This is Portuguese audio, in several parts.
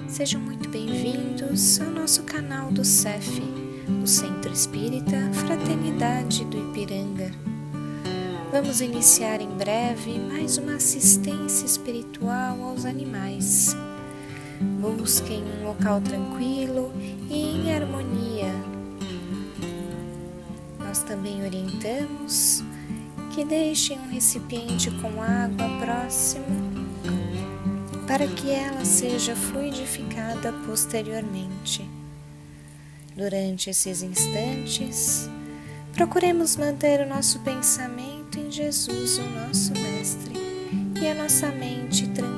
Sejam muito bem-vindos ao nosso canal do CEF, o Centro Espírita Fraternidade do Ipiranga. Vamos iniciar em breve mais uma assistência espiritual aos animais. Busquem um local tranquilo e em harmonia. Nós também orientamos que deixem um recipiente com água próximo para que ela seja fluidificada posteriormente. Durante esses instantes, procuremos manter o nosso pensamento em Jesus, o nosso Mestre, e a nossa mente tranquila.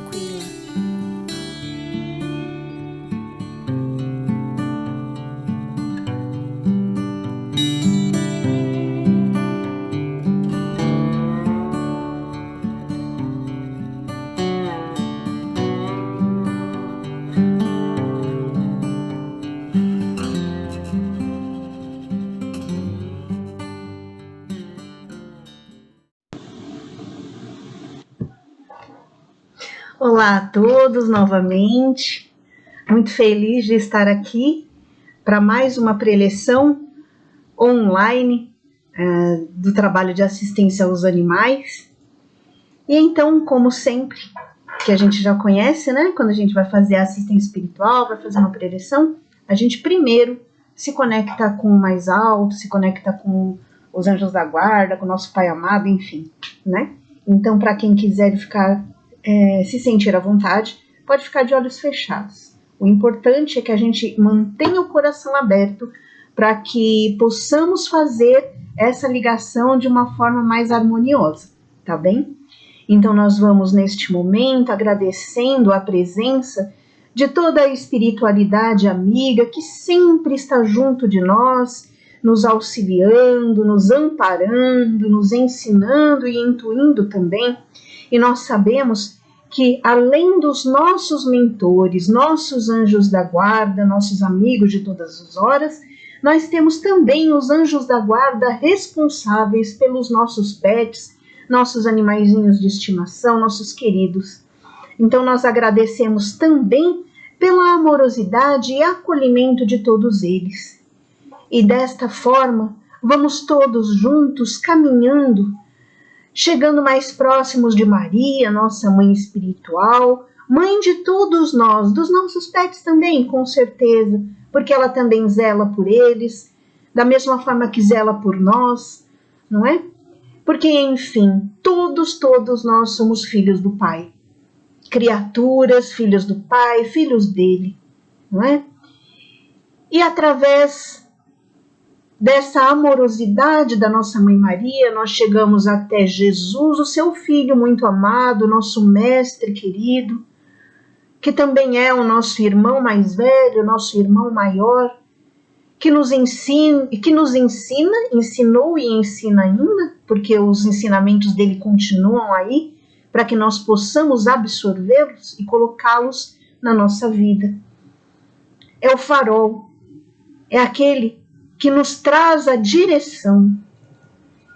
Olá a todos novamente, muito feliz de estar aqui para mais uma preleção online do trabalho de assistência aos animais. E então, como sempre, que a gente já conhece, né? Quando a gente vai fazer a assistência espiritual, vai fazer uma preleção, a gente primeiro se conecta com o mais alto, se conecta com os anjos da guarda, com o nosso Pai amado, enfim, né? Então, para quem quiser ficar se sentir à vontade, pode ficar de olhos fechados. O importante é que a gente mantenha o coração aberto para que possamos fazer essa ligação de uma forma mais harmoniosa, tá bem? Então nós vamos neste momento agradecendo a presença de toda a espiritualidade amiga que sempre está junto de nós, nos auxiliando, nos amparando, nos ensinando e intuindo também. E nós sabemos que, além dos nossos mentores, nossos anjos da guarda, nossos amigos de todas as horas, nós temos também os anjos da guarda responsáveis pelos nossos pets, nossos animaizinhos de estimação, nossos queridos. Então, nós agradecemos também pela amorosidade e acolhimento de todos eles. E desta forma, vamos todos juntos caminhando, chegando mais próximos de Maria, nossa mãe espiritual, mãe de todos nós, dos nossos pets também, com certeza, porque ela também zela por eles, da mesma forma que zela por nós, não é? Porque, enfim, todos nós somos filhos do Pai, criaturas, filhos do Pai, filhos dele, não é? E através dessa amorosidade da nossa Mãe Maria, nós chegamos até Jesus, o seu Filho muito amado, nosso Mestre querido, que também é o nosso irmão mais velho, nosso irmão maior, que nos ensina, ensinou e ensina ainda, porque os ensinamentos dele continuam aí, para que nós possamos absorvê-los e colocá-los na nossa vida. É o farol, é aquele que nos traz a direção,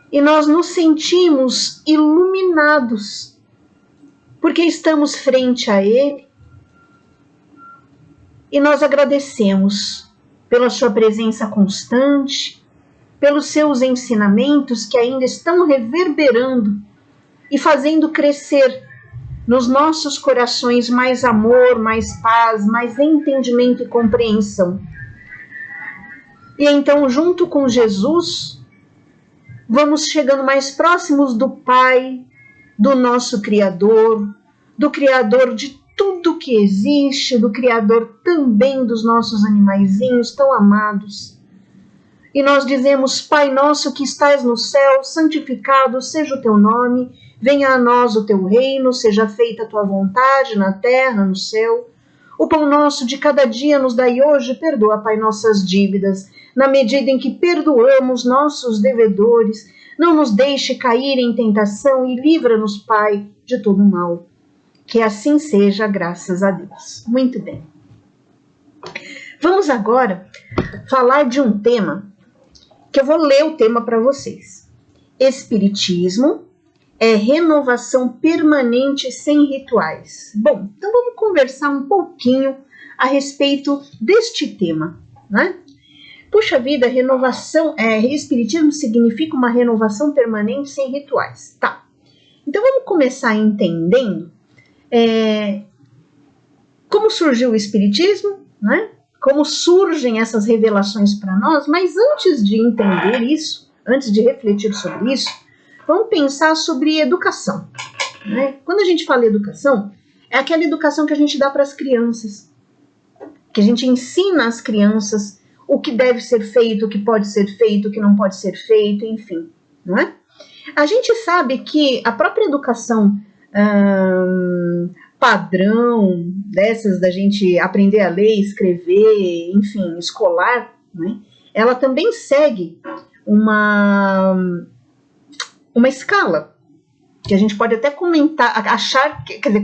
e nós nos sentimos iluminados, porque estamos frente a Ele, e nós agradecemos pela sua presença constante, pelos seus ensinamentos que ainda estão reverberando e fazendo crescer nos nossos corações mais amor, mais paz, mais entendimento e compreensão. E então, junto com Jesus, vamos chegando mais próximos do Pai, do nosso Criador, do Criador de tudo que existe, do Criador também dos nossos animaizinhos tão amados. E nós dizemos: Pai nosso que estás no céu, santificado seja o teu nome, venha a nós o teu reino, seja feita a tua vontade na terra, no céu. O pão nosso de cada dia nos dai hoje, perdoa, Pai, nossas dívidas, na medida em que perdoamos nossos devedores. Não nos deixe cair em tentação e livra-nos, Pai, de todo mal. Que assim seja, graças a Deus. Muito bem. Vamos Vamos agora falar de um tema, que eu vou ler o tema para vocês. Espiritismo é renovação permanente sem rituais. Bom, então vamos conversar um pouquinho a respeito deste tema, né? Puxa vida, espiritismo significa uma renovação permanente sem rituais. Tá. Então vamos começar entendendo como surgiu o espiritismo, né? Como surgem essas revelações para nós, mas antes de entender isso, antes de refletir sobre isso, vamos pensar sobre educação, né? Quando a gente fala educação, é aquela educação que a gente dá para as crianças, que a gente ensina às crianças o que deve ser feito, o que pode ser feito, o que não pode ser feito, enfim, não é? A gente sabe que a própria educação padrão, dessas da gente aprender a ler, escrever, enfim, escolar, né? Ela também segue uma escala, que a gente pode até comentar,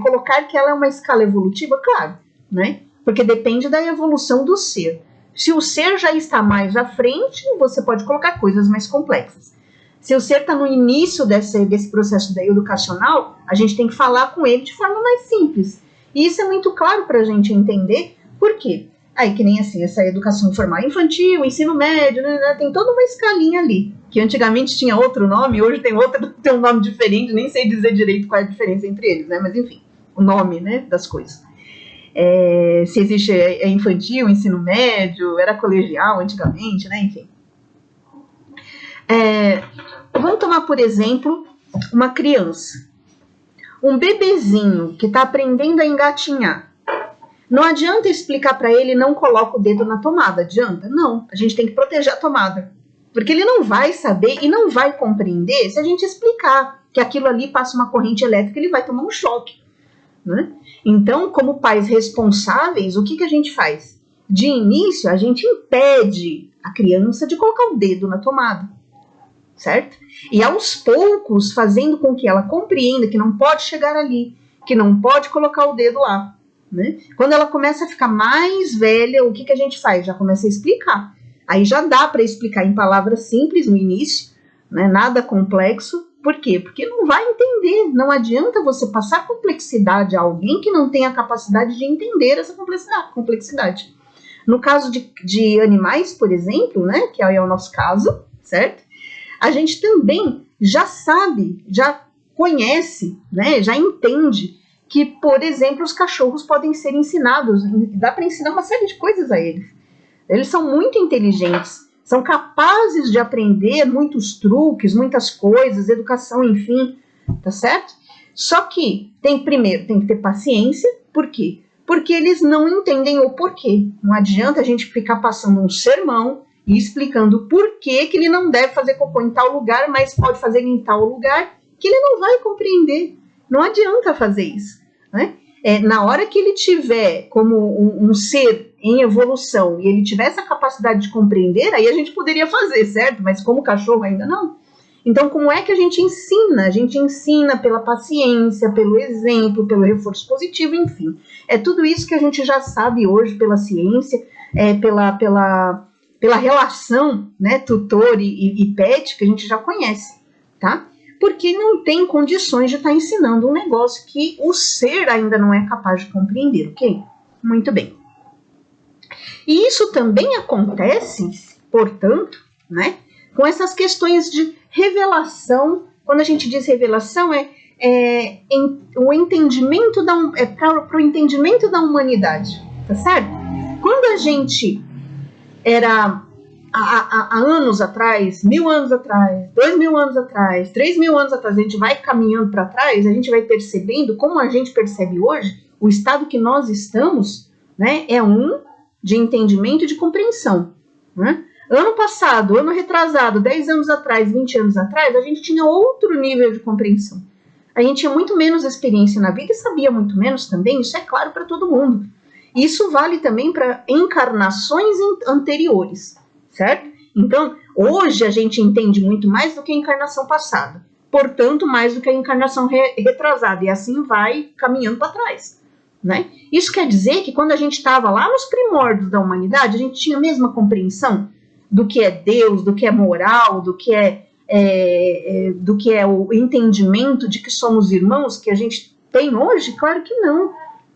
colocar que ela é uma escala evolutiva, claro, né? Porque depende da evolução do ser. Se o ser já está mais à frente, você pode colocar coisas mais complexas. Se o ser está no início desse processo educacional, a gente tem que falar com ele de forma mais simples. E isso é muito claro para a gente entender. Por quê? Aí, que nem assim, essa educação formal infantil, ensino médio, né, tem toda uma escalinha ali, que antigamente tinha outro nome, hoje tem um nome diferente, nem sei dizer direito qual é a diferença entre eles, né? Mas enfim, o nome, né, das coisas. Se existe infantil, ensino médio, era colegial antigamente, né, enfim. Vamos tomar, por exemplo, uma criança. Um bebezinho que está aprendendo a engatinhar. Não adianta explicar para ele, não coloca o dedo na tomada, adianta? Não, a gente tem que proteger a tomada. Porque ele não vai saber e não vai compreender se a gente explicar que aquilo ali passa uma corrente elétrica, ele vai tomar um choque, né? Então, como pais responsáveis, o que a gente faz? De início, a gente impede a criança de colocar o dedo na tomada, certo? E aos poucos, fazendo com que ela compreenda que não pode chegar ali, que não pode colocar o dedo lá, né? Quando ela começa a ficar mais velha, o que a gente faz? Já começa a explicar. Aí já dá para explicar em palavras simples no início, né? Nada complexo. Por quê? Porque não vai entender. Não adianta você passar complexidade a alguém que não tem a capacidade de entender essa complexidade. No caso de animais, por exemplo, né? Que é o nosso caso, certo? A gente também já sabe, já conhece, né? Já entende que, por exemplo, os cachorros podem ser ensinados. Dá para ensinar uma série de coisas a eles. Eles são muito inteligentes. São capazes de aprender muitos truques, muitas coisas, educação, enfim, tá certo? Só que primeiro tem que ter paciência. Por quê? Porque eles não entendem o porquê. Não adianta a gente ficar passando um sermão e explicando por que ele não deve fazer cocô em tal lugar, mas pode fazer em tal lugar, que ele não vai compreender. Não adianta fazer isso, né? Na hora que ele tiver como um ser em evolução e ele tiver essa capacidade de compreender, aí a gente poderia fazer, certo? Mas como cachorro ainda não. Então, como é que a gente ensina? A gente ensina pela paciência, pelo exemplo, pelo reforço positivo, enfim. É tudo isso que a gente já sabe hoje pela ciência, pela relação, né, tutor e pet, que a gente já conhece, tá? Porque não tem condições de estar ensinando um negócio que o ser ainda não é capaz de compreender, ok? Muito bem. E isso também acontece, portanto, né, com essas questões de revelação. Quando a gente diz revelação, o entendimento para o entendimento da humanidade, tá certo? Quando a gente era há anos atrás, 1000 anos atrás, 2000 anos atrás, 3000 anos atrás, a gente vai caminhando para trás, a gente vai percebendo, como a gente percebe hoje, o estado que nós estamos, né, é de entendimento e de compreensão, né? Ano passado, ano retrasado, 10 anos atrás, 20 anos atrás, a gente tinha outro nível de compreensão. A gente tinha muito menos experiência na vida e sabia muito menos também, isso é claro para todo mundo. Isso vale também para encarnações anteriores, certo? Então, hoje a gente entende muito mais do que a encarnação passada, portanto, mais do que a encarnação retrasada, e assim vai caminhando para trás, né? Isso quer dizer que quando a gente estava lá nos primórdios da humanidade, a gente tinha a mesma compreensão do que é Deus, do que é moral, do que é o entendimento de que somos irmãos que a gente tem hoje? Claro que não,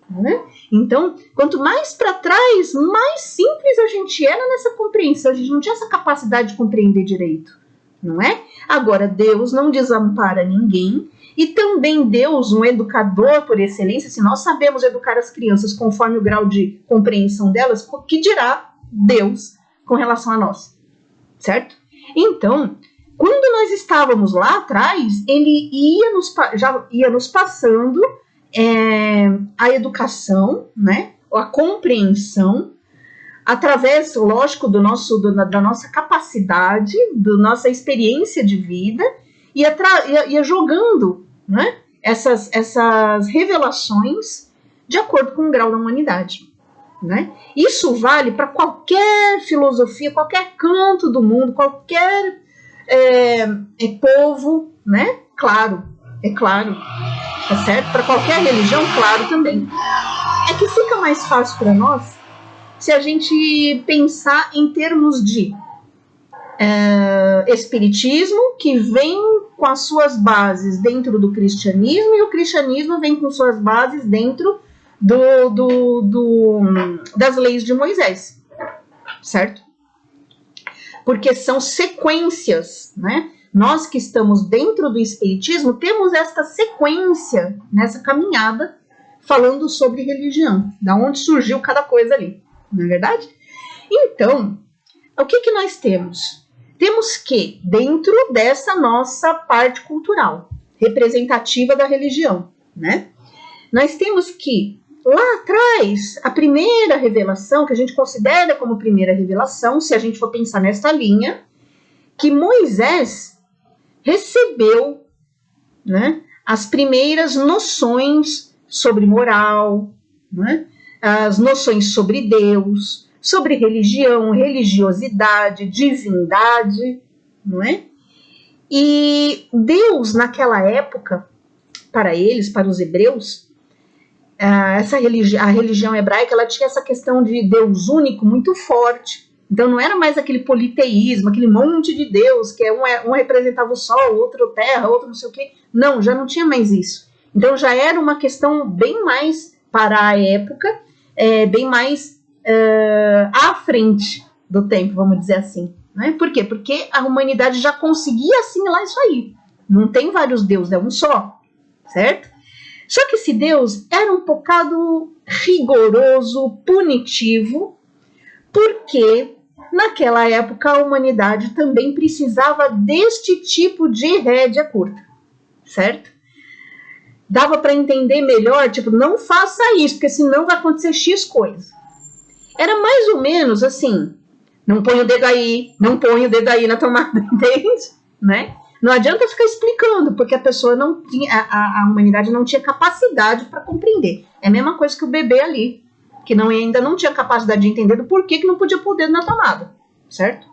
né? Então, quanto mais para trás, mais simples a gente era nessa compreensão. A gente não tinha essa capacidade de compreender direito, não é? Agora, Deus não desampara ninguém, e também Deus, um educador por excelência, se nós sabemos educar as crianças conforme o grau de compreensão delas, o que dirá Deus com relação a nós, certo? Então, quando nós estávamos lá atrás, ele já ia nos passando a educação, né, a compreensão, através, lógico, da nossa capacidade, da nossa experiência de vida, ia jogando, né, essas revelações de acordo com o grau da humanidade, né? Isso vale para qualquer filosofia, qualquer canto do mundo, qualquer povo, né? Claro, é claro, tá certo? Para qualquer religião, claro também. É que fica mais fácil para nós se a gente pensar em termos de espiritismo, que vem com as suas bases dentro do cristianismo, e o cristianismo vem com suas bases dentro das leis de Moisés, certo? Porque são sequências, né? Nós que estamos dentro do espiritismo temos esta sequência nessa caminhada falando sobre religião, da onde surgiu cada coisa ali, não é verdade? Então, o que nós temos? Temos que, dentro dessa nossa parte cultural, representativa da religião, né? Nós temos que, lá atrás, a primeira revelação, que a gente considera como primeira revelação, se a gente for pensar nesta linha, que Moisés recebeu, né, as primeiras noções sobre moral, né, as noções sobre Deus, sobre religião, religiosidade, divindade, não é? E Deus, naquela época, para eles, para os hebreus, a religião hebraica, ela tinha essa questão de Deus único muito forte. Então não era mais aquele politeísmo, aquele monte de Deus, que um representava o sol, outro terra, outro não sei o quê. Não, já não tinha mais isso. Então já era uma questão bem mais, para a época, bem mais à frente do tempo, vamos dizer assim. Né? Por quê? Porque a humanidade já conseguia assimilar isso aí. Não tem vários deuses, é um só, certo? Só que esse Deus era um bocado rigoroso, punitivo, porque naquela época a humanidade também precisava deste tipo de rédea curta, certo? Dava para entender melhor, tipo, não faça isso, porque senão vai acontecer X coisa. Era mais ou menos assim, não põe o dedo aí, não põe o dedo aí na tomada, entende? Né? Não adianta ficar explicando, porque a pessoa não tinha, a humanidade não tinha capacidade para compreender. É a mesma coisa que o bebê ali, que ainda não tinha capacidade de entender do porquê que não podia pôr o dedo na tomada, certo?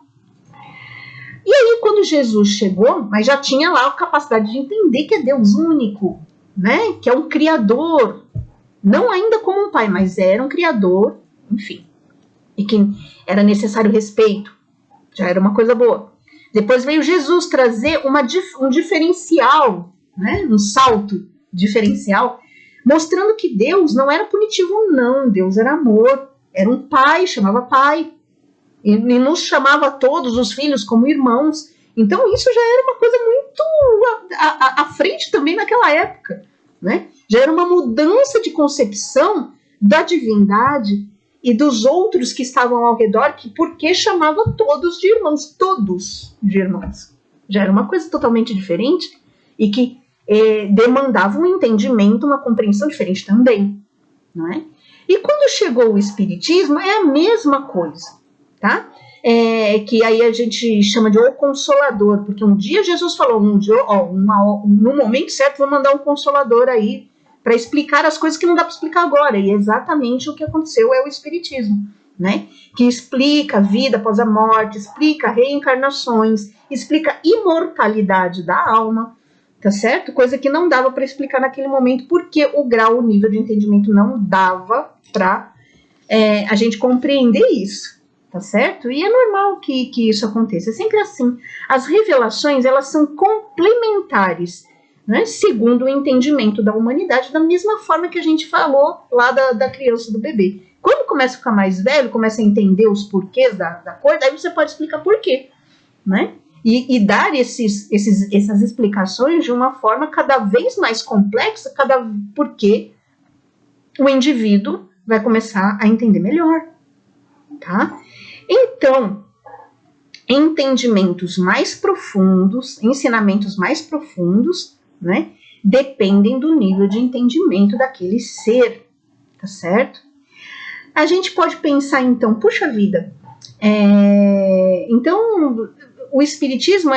E aí, quando Jesus chegou, mas já tinha lá a capacidade de entender que é Deus único, né? Que é um criador, não ainda como um pai, mas era um criador, enfim, e que era necessário respeito, já era uma coisa boa. Depois veio Jesus trazer um diferencial, né? Um salto diferencial, mostrando que Deus não era punitivo, não. Deus era amor, era um pai, chamava pai, e nos chamava a todos os filhos como irmãos. Então isso já era uma coisa muito à frente também naquela época, né? Já era uma mudança de concepção da divindade e dos outros que estavam ao redor, porque chamava todos de irmãos, Já era uma coisa totalmente diferente e que demandava um entendimento, uma compreensão diferente também, não é? E quando chegou o Espiritismo, é a mesma coisa, tá? Que aí a gente chama de o Consolador, porque um dia Jesus falou, no momento certo vou mandar um Consolador aí para explicar as coisas que não dá para explicar agora, e exatamente o que aconteceu é o Espiritismo, né? Que explica a vida após a morte, explica reencarnações, explica a imortalidade da alma, tá certo? Coisa que não dava para explicar naquele momento, porque o grau, o nível de entendimento não dava para a gente compreender isso, tá certo? E é normal que isso aconteça, é sempre assim. As revelações, elas são complementares, né, segundo o entendimento da humanidade, da mesma forma que a gente falou lá da criança, do bebê. Quando começa a ficar mais velho, começa a entender os porquês da coisa, aí você pode explicar por quê, né? E dar essas explicações de uma forma cada vez mais complexa, porque o indivíduo vai começar a entender melhor, tá? Então, entendimentos mais profundos, ensinamentos mais profundos, né, dependem do nível de entendimento daquele ser, tá certo? A gente pode pensar, então, puxa vida, então o Espiritismo,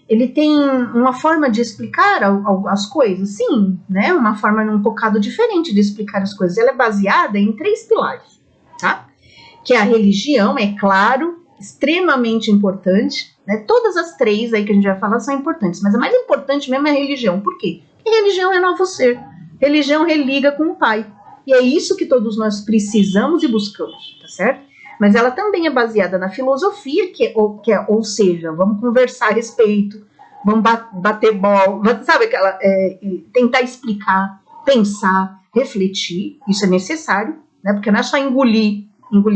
ele tem uma forma de explicar as coisas, sim, né, uma forma um bocado diferente de explicar as coisas. Ela é baseada em 3 pilares, tá? Que a religião, é claro, extremamente importante, né? Todas as 3 aí que a gente vai falar são importantes, mas a mais importante mesmo é a religião. Por quê? Porque religião é novo ser. Religião religa com o Pai. E é isso que todos nós precisamos e buscamos, tá certo? Mas ela também é baseada na filosofia, ou seja, vamos conversar a respeito, vamos bater bola, sabe, tentar explicar, pensar, refletir, isso é necessário, né? Porque não é só engolir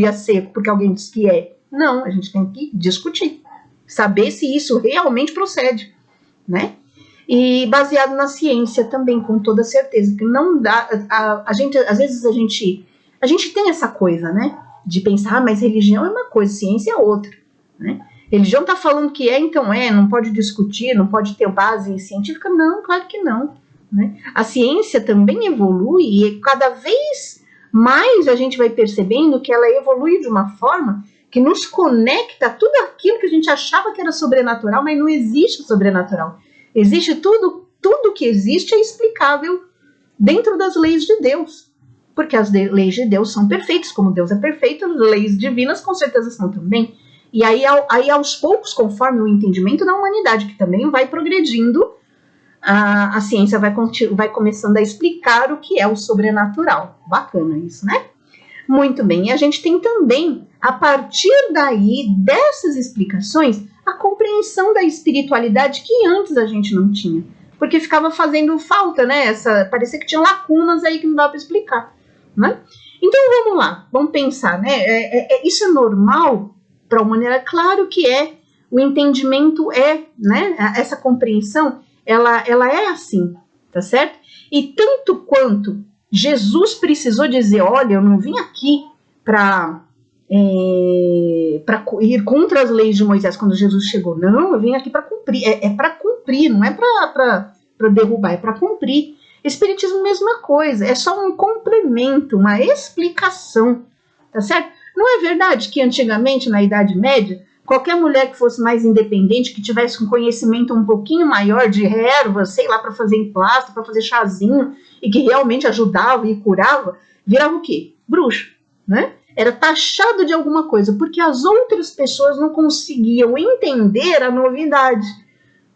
a seco porque alguém diz que é. Não, a gente tem que discutir, saber se isso realmente procede, né? E baseado na ciência também, com toda certeza, que não dá, às vezes a gente tem essa coisa, né, de pensar, mas religião é uma coisa, ciência é outra, né? Religião tá falando que então não pode discutir, não pode ter base científica, não, claro que não, né? A ciência também evolui e cada vez mais a gente vai percebendo que ela evolui de uma forma que nos conecta a tudo aquilo que a gente achava que era sobrenatural, mas não existe sobrenatural. Existe tudo que existe é explicável dentro das leis de Deus, porque as leis de Deus são perfeitas, como Deus é perfeito, as leis divinas com certeza são também. E aí aos poucos, conforme o entendimento da humanidade, que também vai progredindo, a ciência vai começando a explicar o que é o sobrenatural. Bacana isso, né? Muito bem, e a gente tem também, a partir daí, dessas explicações, a compreensão da espiritualidade que antes a gente não tinha, porque ficava fazendo falta, né? Parecia que tinha lacunas aí que não dava para explicar, né? Então vamos lá, vamos pensar, né? Isso é normal para a humanidade? Claro que é. O entendimento né? Essa compreensão, ela é assim, tá certo? E tanto quanto Jesus precisou dizer, olha, eu não vim aqui para ir contra as leis de Moisés quando Jesus chegou. Não, eu vim aqui para cumprir. É para cumprir, não é para derrubar, é para cumprir. Espiritismo, mesma coisa. É só um complemento, uma explicação, tá certo? Não é verdade que antigamente, na Idade Média, qualquer mulher que fosse mais independente, que tivesse um conhecimento um pouquinho maior de ervas, sei lá, para fazer emplasto, para fazer chazinho, e que realmente ajudava e curava, virava o quê? Bruxo, né? Era taxado de alguma coisa, porque as outras pessoas não conseguiam entender a novidade,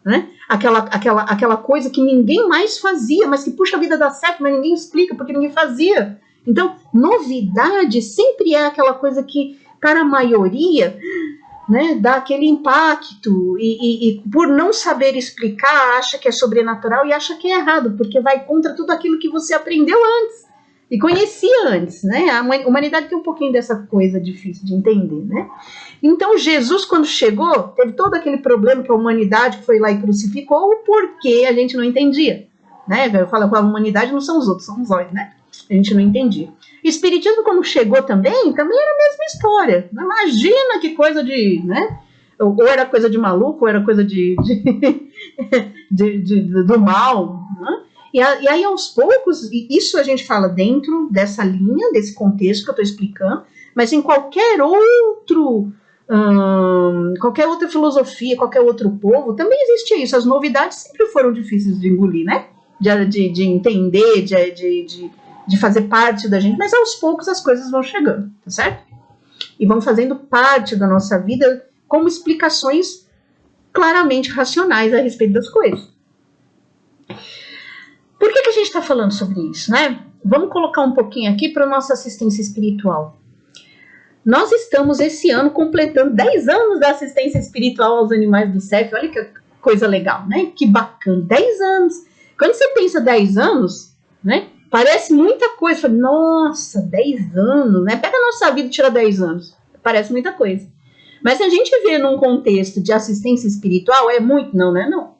né? Aquela coisa que ninguém mais fazia, mas que, puxa, a vida dá certo, mas ninguém explica porque ninguém fazia. Então, novidade sempre é aquela coisa que, para a maioria, né, dá aquele impacto e por não saber explicar, acha que é sobrenatural e acha que é errado, porque vai contra tudo aquilo que você aprendeu antes e conhecia antes, né? A humanidade tem um pouquinho dessa coisa difícil de entender, né? Então Jesus, quando chegou, teve todo aquele problema que a humanidade foi lá e crucificou, porque a gente não entendia, né? Eu falo que a humanidade não são os outros, são os olhos, né? A gente não entendia. O Espiritismo, quando chegou também era a mesma história. Imagina que coisa de, né? Ou era coisa de maluco, ou era coisa do mal, né? E aí, aos poucos, isso a gente fala dentro dessa linha, desse contexto que eu estou explicando, mas em qualquer outra filosofia, qualquer outro povo, também existia isso. As novidades sempre foram difíceis de engolir, né? De entender, de fazer parte da gente, mas aos poucos as coisas vão chegando, tá certo? E vão fazendo parte da nossa vida como explicações claramente racionais a respeito das coisas. gente está falando sobre isso, né? Vamos colocar um pouquinho aqui para a nossa assistência espiritual. Nós estamos esse ano completando 10 anos da assistência espiritual aos animais do CEF. Olha que coisa legal, né? Que bacana, 10 anos. Quando você pensa 10 anos, né? Parece muita coisa. Fala, nossa, 10 anos, né? Pega a nossa vida e tira 10 anos. Parece muita coisa. Mas se a gente vê num contexto de assistência espiritual, é muito? Não, não,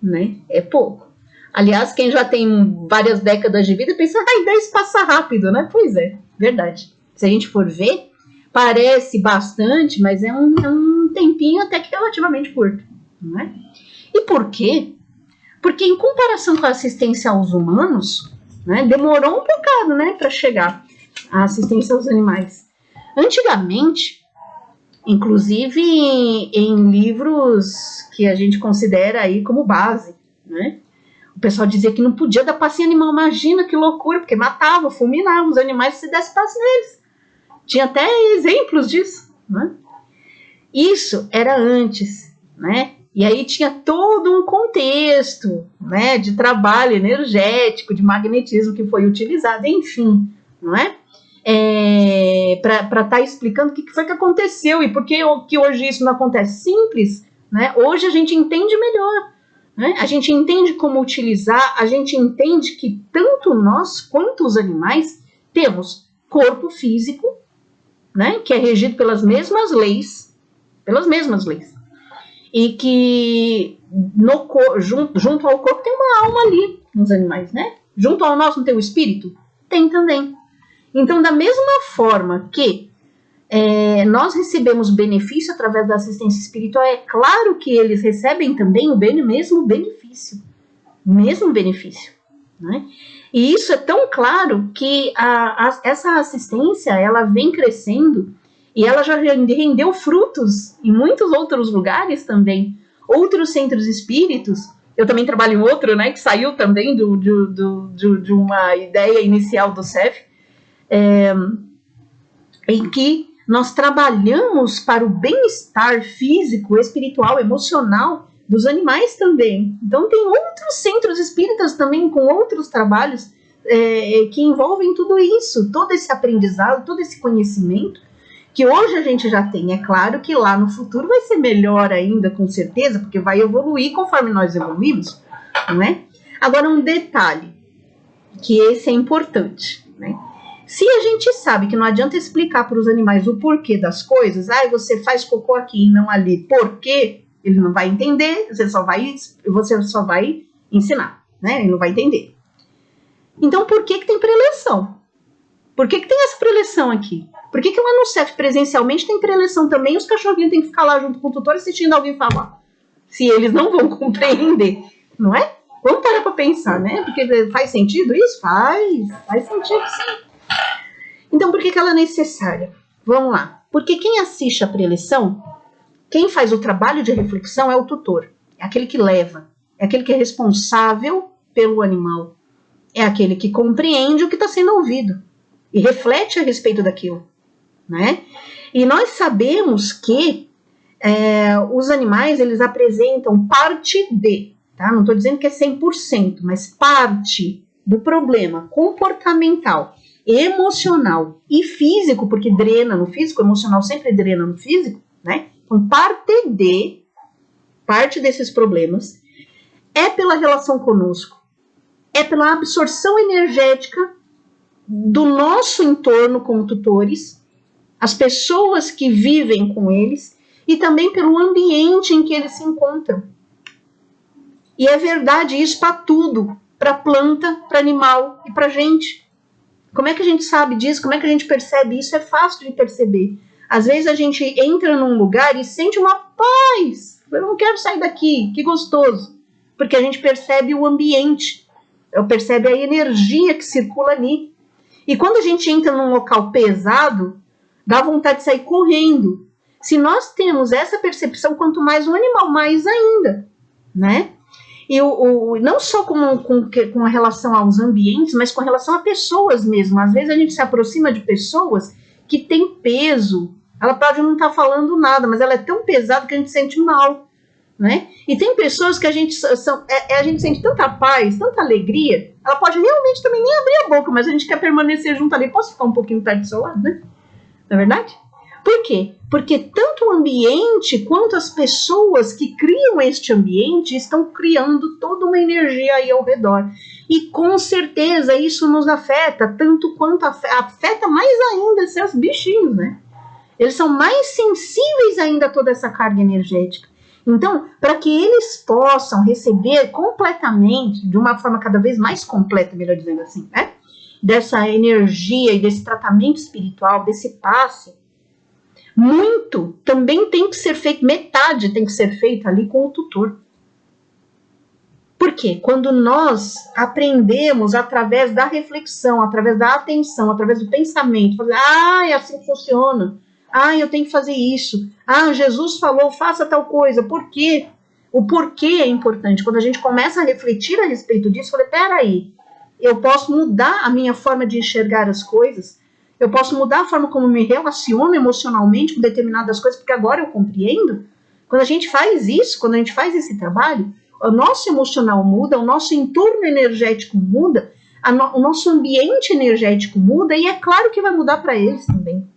né? É pouco. Aliás, quem já tem várias décadas de vida pensa, 10 passa rápido, né? Pois é, verdade. Se a gente for ver, parece bastante, mas é um tempinho até que relativamente curto, não é? E por quê? Porque em comparação com a assistência aos humanos, né, demorou um bocado, né, para chegar a assistência aos animais. Antigamente, inclusive em livros que a gente considera aí como base, né, o pessoal dizia que não podia dar passe em animal. Imagina que loucura, porque matava, fulminava os animais se desse passe neles. Tinha até exemplos disso, né? Isso era antes, né? E aí tinha todo um contexto, né, de trabalho energético, de magnetismo que foi utilizado, enfim, não é? Para estar explicando o que foi que aconteceu e por que hoje isso não acontece. Simples, né? Hoje a gente entende melhor, né? A gente entende como utilizar, a gente entende que tanto nós quanto os animais temos corpo físico, né, que é regido pelas mesmas leis, e que junto ao corpo tem uma alma ali, nos animais, né? Junto ao nosso não tem o espírito? Tem também. Então, da mesma forma que nós recebemos benefício através da assistência espiritual, é claro que eles recebem também o mesmo benefício, né? E isso é tão claro que essa assistência, ela vem crescendo e ela já rendeu frutos em muitos outros lugares também. Outros centros espíritos, eu também trabalho em outro, né, que saiu também de uma ideia inicial do CEF, em que nós trabalhamos para o bem-estar físico, espiritual, emocional dos animais também. Então tem outros centros espíritas também com outros trabalhos que envolvem tudo isso, todo esse aprendizado, todo esse conhecimento que hoje a gente já tem. É claro que lá no futuro vai ser melhor ainda, com certeza, porque vai evoluir conforme nós evoluímos, não é? Agora um detalhe, que esse é importante, né? Se a gente sabe que não adianta explicar para os animais o porquê das coisas, você faz cocô aqui e não ali, por quê? Ele não vai entender, você só vai ensinar, né? Ele não vai entender. Então, por que tem preleção? Por que tem essa preleção aqui? Por que lá no CEF presencialmente tem preleção também? Os cachorrinhos têm que ficar lá junto com o tutor assistindo alguém falar. Se eles não vão compreender, não é? Vamos parar para pensar, né? Porque faz sentido isso? Faz sentido sim. Então, por que ela é necessária? Vamos lá. Porque quem assiste a preleção, quem faz o trabalho de reflexão é o tutor. É aquele que leva. É aquele que é responsável pelo animal. É aquele que compreende o que está sendo ouvido e reflete a respeito daquilo, né? E nós sabemos que os animais, eles apresentam parte de, tá? Não estou dizendo que é 100%, mas parte do problema comportamental, emocional e físico, porque drena no físico, emocional sempre drena no físico, né? Então, parte desses problemas é pela relação conosco, é pela absorção energética do nosso entorno como tutores, as pessoas que vivem com eles e também pelo ambiente em que eles se encontram. E é verdade isso para tudo, para planta, para animal e para gente. Como é que a gente sabe disso? Como é que a gente percebe isso? É fácil de perceber. Às vezes a gente entra num lugar e sente uma paz. Eu não quero sair daqui, que gostoso. Porque a gente percebe o ambiente, percebe a energia que circula ali. E quando a gente entra num local pesado, dá vontade de sair correndo. Se nós temos essa percepção, quanto mais um animal, mais ainda, né? E não só com relação aos ambientes, mas com relação a pessoas mesmo. Às vezes a gente se aproxima de pessoas que têm peso. Ela pode não estar falando nada, mas ela é tão pesada que a gente sente mal, né? E tem pessoas que a gente sente tanta paz, tanta alegria, ela pode realmente também nem abrir a boca, mas a gente quer permanecer junto ali. Posso ficar um pouquinho perto do seu lado, né? Não é verdade? Por quê? Porque tanto o ambiente quanto as pessoas que criam este ambiente estão criando toda uma energia aí ao redor. E com certeza isso nos afeta, tanto quanto afeta mais ainda esses bichinhos, né? Eles são mais sensíveis ainda a toda essa carga energética. Então, para que eles possam receber completamente, de uma forma cada vez mais completa, melhor dizendo assim, né? Dessa energia e desse tratamento espiritual, desse passe, muito também tem que ser feito, metade tem que ser feita ali com o tutor. Por quê? Quando nós aprendemos através da reflexão, através da atenção, através do pensamento, fazer, é assim que funciona, eu tenho que fazer isso, Jesus falou, faça tal coisa, por quê? O porquê é importante. Quando a gente começa a refletir a respeito disso, eu falei, peraí, eu posso mudar a minha forma de enxergar as coisas, eu posso mudar a forma como me relaciono emocionalmente com determinadas coisas, porque agora eu compreendo. Quando a gente faz isso, quando a gente faz esse trabalho, o nosso emocional muda, o nosso entorno energético muda, o nosso ambiente energético muda, e é claro que vai mudar para eles também.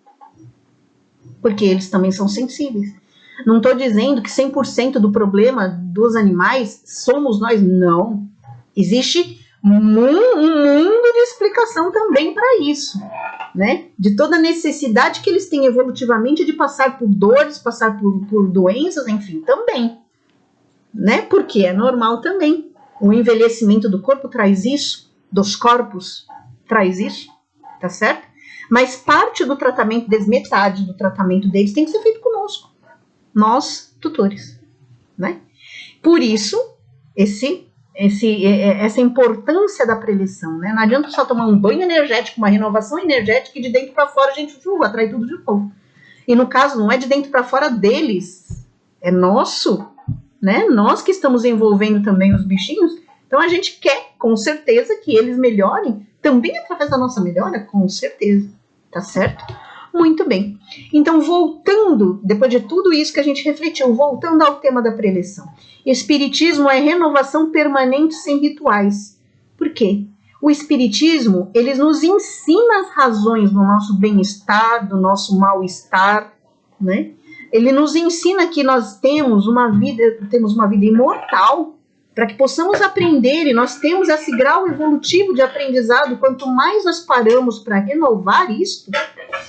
Porque eles também são sensíveis. Não estou dizendo que 100% do problema dos animais somos nós, não. Existe um mundo de explicação também para isso, né? De toda a necessidade que eles têm evolutivamente de passar por dores, passar por doenças, enfim, também, né? Porque é normal também. O envelhecimento do corpo traz isso, dos corpos traz isso, tá certo? Mas parte do tratamento deles, metade do tratamento deles tem que ser feito conosco, nós, tutores, né? Por isso, essa importância da preleção, né? Não adianta só tomar um banho energético, uma renovação energética e de dentro para fora a gente atrai tudo de novo. E no caso, não é de dentro para fora deles, é nosso, né? Nós que estamos envolvendo também os bichinhos, então a gente quer, com certeza, que eles melhorem, também através da nossa melhora, com certeza, tá certo? Muito bem. Então, voltando, depois de tudo isso que a gente refletiu, voltando ao tema da preleção. Espiritismo é renovação permanente sem rituais. Por quê? O Espiritismo, ele nos ensina as razões do nosso bem-estar, do nosso mal-estar, né? Ele nos ensina que nós temos uma vida imortal, para que possamos aprender, e nós temos esse grau evolutivo de aprendizado. Quanto mais nós paramos para renovar isto,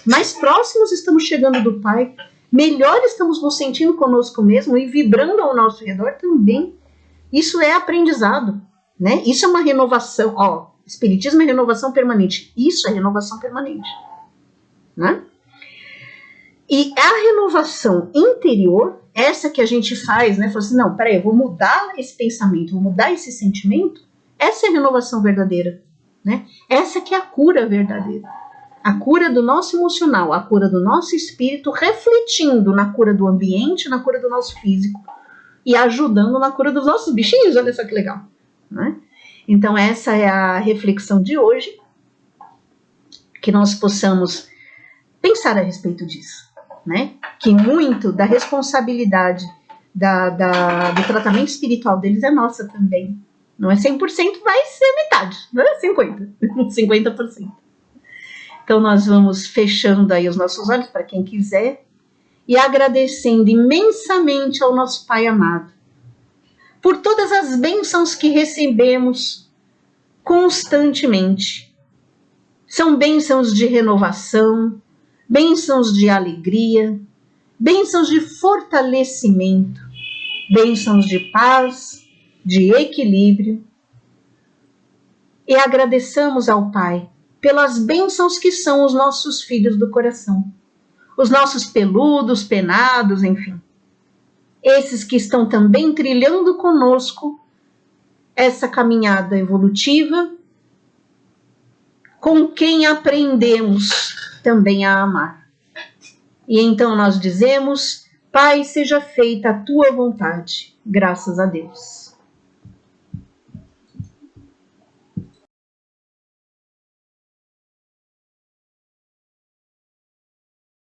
mais próximos estamos chegando do Pai, melhor estamos nos sentindo conosco mesmo e vibrando ao nosso redor também. Isso é aprendizado, né? Isso é uma renovação. Espiritismo é renovação permanente. Isso é renovação permanente, né? E a renovação interior, essa que a gente faz, né? Fala assim, não, peraí, eu vou mudar esse pensamento, vou mudar esse sentimento. Essa é a renovação verdadeira, né? Essa que é a cura verdadeira. A cura do nosso emocional, a cura do nosso espírito, refletindo na cura do ambiente, na cura do nosso físico e ajudando na cura dos nossos bichinhos. Olha só que legal, né? Então essa é a reflexão de hoje, que nós possamos pensar a respeito disso, né? Que muito da responsabilidade do tratamento espiritual deles é nossa também. Não é 100%, vai ser metade, não é 50%. Então nós vamos fechando aí os nossos olhos para quem quiser e agradecendo imensamente ao nosso Pai amado por todas as bênçãos que recebemos constantemente. São bênçãos de renovação, bênçãos de alegria, bênçãos de fortalecimento, bênçãos de paz, de equilíbrio. E agradeçamos ao Pai pelas bênçãos que são os nossos filhos do coração, os nossos peludos, penados, enfim. Esses que estão também trilhando conosco essa caminhada evolutiva, com quem aprendemos também a amar. E então nós dizemos, Pai, seja feita a tua vontade, graças a Deus.